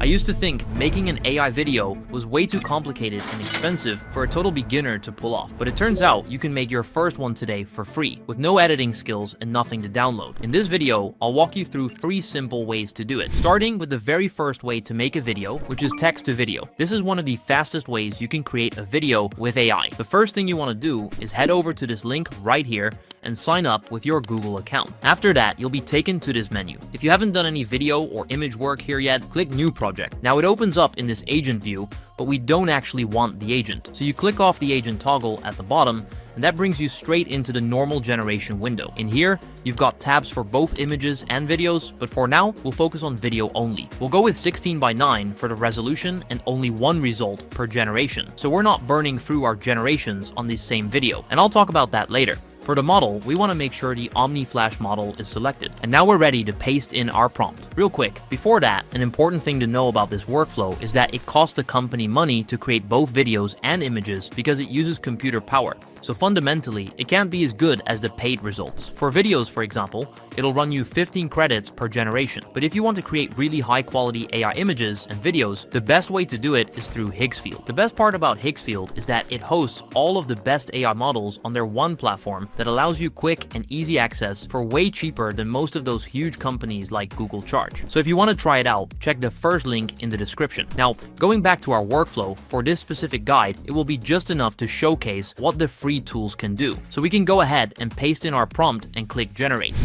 I used to think making an AI video was way too complicated and expensive for a total beginner to pull off, but it turns out you can make your first one today for free, with no editing skills and nothing to download. In this video, I'll walk you through 3 simple ways to do it, starting with the very first way to make a video, which is text to video. This is one of the fastest ways you can create a video with AI. The first thing you want to do is head over to this link right here and sign up with your Google account. After that, you'll be taken to this menu. If you haven't done any video or image work here yet, click New Project. Now it opens up in this agent view, but we don't actually want the agent. So you click off the agent toggle at the bottom, and that brings you straight into the normal generation window. In here, you've got tabs for both images and videos, but for now, we'll focus on video only. We'll go with 16:9 for the resolution and only one result per generation. So we're not burning through our generations on this same video, and I'll talk about that later. For the model, we want to make sure the Omni Flash model is selected. And now we're ready to paste in our prompt. Real quick, before that, an important thing to know about this workflow is that it costs the company money to create both videos and images because it uses computer power. So fundamentally, it can't be as good as the paid results. For videos, for example, it'll run you 15 credits per generation. But if you want to create really high quality AI images and videos, the best way to do it is through Higgsfield. The best part about Higgsfield is that it hosts all of the best AI models on their one platform that allows you quick and easy access for way cheaper than most of those huge companies like Google charge. So if you want to try it out, check the first link in the description. Now, going back to our workflow, for this specific guide, it will be just enough to showcase what the free tools can do. So we can go ahead and paste in our prompt and click generate.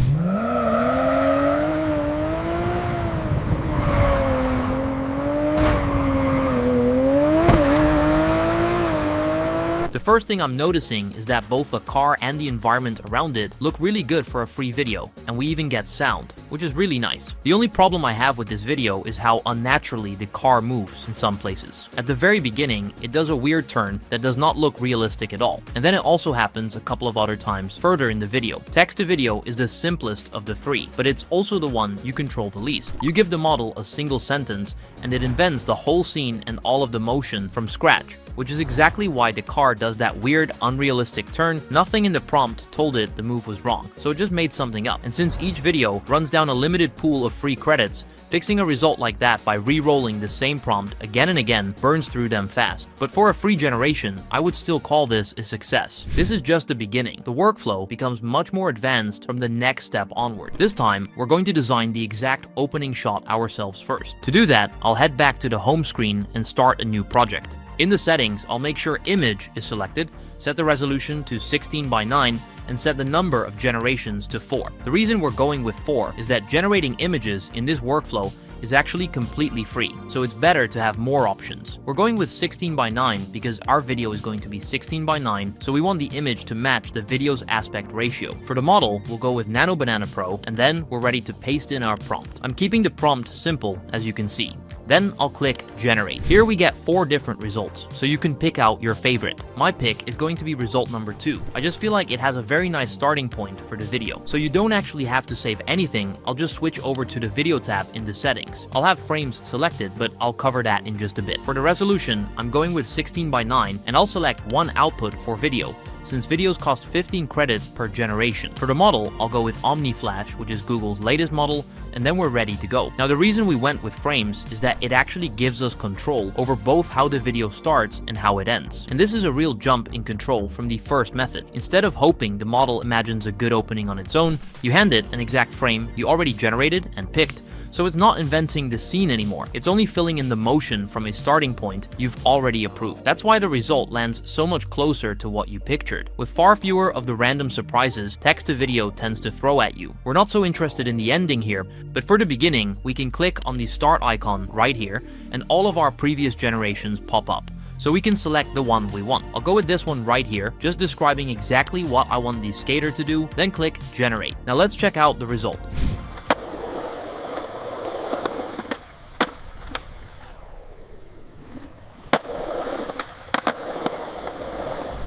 The first thing I'm noticing is that both the car and the environment around it look really good for a free video, and we even get sound, which is really nice. The only problem I have with this video is how unnaturally the car moves in some places. At the very beginning, it does a weird turn that does not look realistic at all, and then it also happens a couple of other times further in the video. Text to video is the simplest of the 3, but it's also the one you control the least. You give the model a single sentence, and it invents the whole scene and all of the motion from scratch, which is exactly why the car does that weird, unrealistic turn. Nothing in the prompt told it the move was wrong, so it just made something up. And since each video runs down a limited pool of free credits, fixing a result like that by re-rolling the same prompt again and again burns through them fast. But for a free generation, I would still call this a success. This is just the beginning. The workflow becomes much more advanced from the next step onward. This time, we're going to design the exact opening shot ourselves first. To do that, I'll head back to the home screen and start a new project. In the settings, I'll make sure image is selected, set the resolution to 16:9, and set the number of generations to 4. The reason we're going with 4 is that generating images in this workflow is actually completely free, so it's better to have more options. We're going with 16:9 because our video is going to be 16:9, so we want the image to match the video's aspect ratio. For the model, we'll go with Nano Banana Pro, and then we're ready to paste in our prompt. I'm keeping the prompt simple, as you can see. Then I'll click generate. Here we get 4 different results, so you can pick out your favorite. My pick is going to be result number 2. I just feel like it has a very nice starting point for the video. So you don't actually have to save anything. I'll just switch over to the video tab in the settings. I'll have frames selected, but I'll cover that in just a bit. For the resolution, I'm going with 16:9, and I'll select one output for video, since videos cost 15 credits per generation. For the model, I'll go with Omni Flash, which is Google's latest model, and then we're ready to go. Now, the reason we went with frames is that it actually gives us control over both how the video starts and how it ends. And this is a real jump in control from the first method. Instead of hoping the model imagines a good opening on its own, you hand it an exact frame you already generated and picked, so it's not inventing the scene anymore. It's only filling in the motion from a starting point you've already approved. That's why the result lands so much closer to what you pictured. With far fewer of the random surprises text to video tends to throw at you. We're not so interested in the ending here, but for the beginning, we can click on the start icon right here, and all of our previous generations pop up. So we can select the one we want. I'll go with this one right here, just describing exactly what I want the skater to do, then click generate. Now let's check out the result.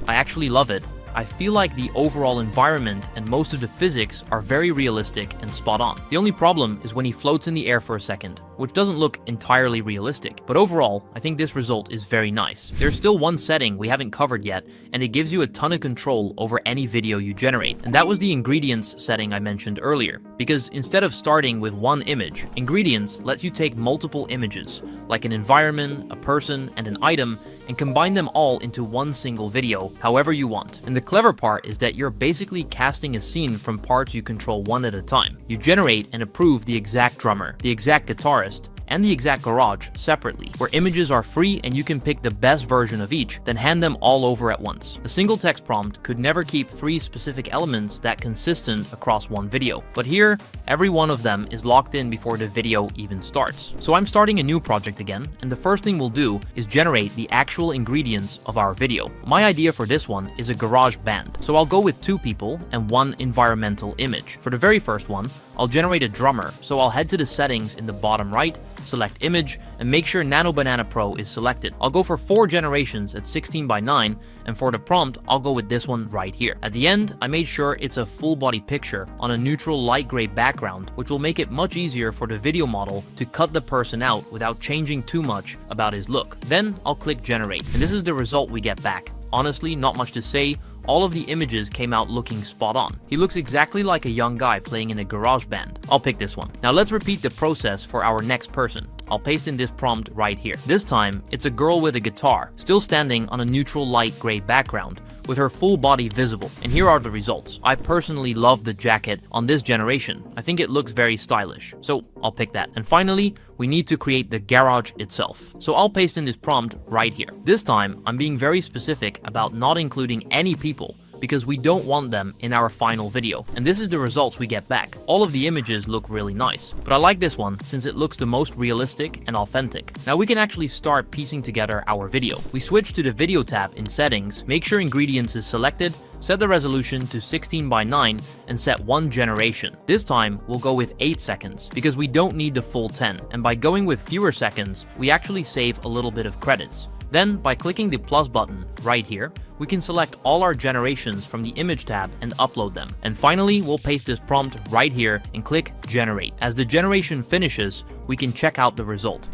I actually love it. I feel like the overall environment and most of the physics are very realistic and spot on. The only problem is when he floats in the air for a second, which doesn't look entirely realistic. But overall, I think this result is very nice. There's still one setting we haven't covered yet, and it gives you a ton of control over any video you generate. And that was the ingredients setting I mentioned earlier. Because instead of starting with one image, ingredients lets you take multiple images, like an environment, a person, and an item, and combine them all into one single video, however you want. And the clever part is that you're basically casting a scene from parts you control one at a time. You generate and approve the exact drummer, the exact guitarist, and the exact garage separately, where images are free and you can pick the best version of each, then hand them all over at once. A single text prompt could never keep 3 specific elements that consistent across one video, but here, every one of them is locked in before the video even starts. So I'm starting a new project again, and the first thing we'll do is generate the actual ingredients of our video. My idea for this one is a garage band, so I'll go with 2 people and 1 environmental image. For the very first one, I'll generate a drummer, so I'll head to the settings in the bottom right, select image, and make sure Nano Banana Pro is selected. I'll go for 4 generations at 16:9, and for the prompt, I'll go with this one right here. At the end, I made sure it's a full body picture on a neutral light gray background, which will make it much easier for the video model to cut the person out without changing too much about his look. Then I'll click generate, and this is the result we get back. Honestly, not much to say. All of the images came out looking spot on. He looks exactly like a young guy playing in a garage band. I'll pick this one. Now let's repeat the process for our next person. I'll paste in this prompt right here. This time, it's a girl with a guitar, still standing on a neutral light gray background, with her full body visible. And here are the results. I personally love the jacket on this generation. I think it looks very stylish, so I'll pick that. And finally, we need to create the garage itself. So I'll paste in this prompt right here. This time, I'm being very specific about not including any people, because we don't want them in our final video. And this is the results we get back. All of the images look really nice, but I like this one since it looks the most realistic and authentic. Now we can actually start piecing together our video. We switch to the video tab in settings, make sure ingredients is selected, set the resolution to 16:9, and set 1 generation. This time, we'll go with 8 seconds, because we don't need the full 10, and by going with fewer seconds, we actually save a little bit of credits. Then, by clicking the plus button right here, we can select all our generations from the image tab and upload them. And finally, we'll paste this prompt right here and click generate. As the generation finishes, we can check out the result.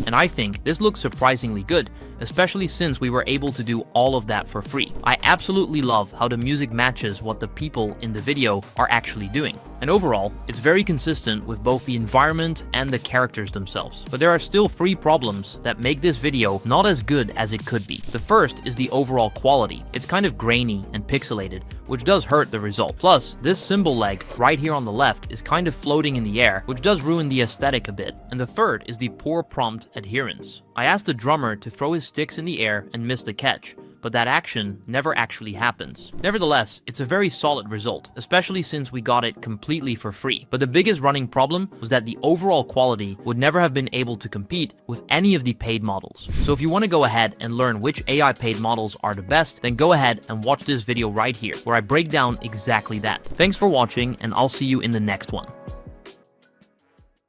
And I think this looks surprisingly good, especially since we were able to do all of that for free. I absolutely love how the music matches what the people in the video are actually doing. And overall, it's very consistent with both the environment and the characters themselves. But there are still 3 problems that make this video not as good as it could be. The first is the overall quality. It's kind of grainy and pixelated, which does hurt the result. Plus, this symbol leg right here on the left is kind of floating in the air, which does ruin the aesthetic a bit. And the third is the poor prompt adherence. I asked the drummer to throw his sticks in the air and miss the catch, but that action never actually happens. Nevertheless, it's a very solid result, especially since we got it completely for free. But the biggest running problem was that the overall quality would never have been able to compete with any of the paid models. So if you want to go ahead and learn which AI paid models are the best, then go ahead and watch this video right here, where I break down exactly that. Thanks for watching, and I'll see you in the next one.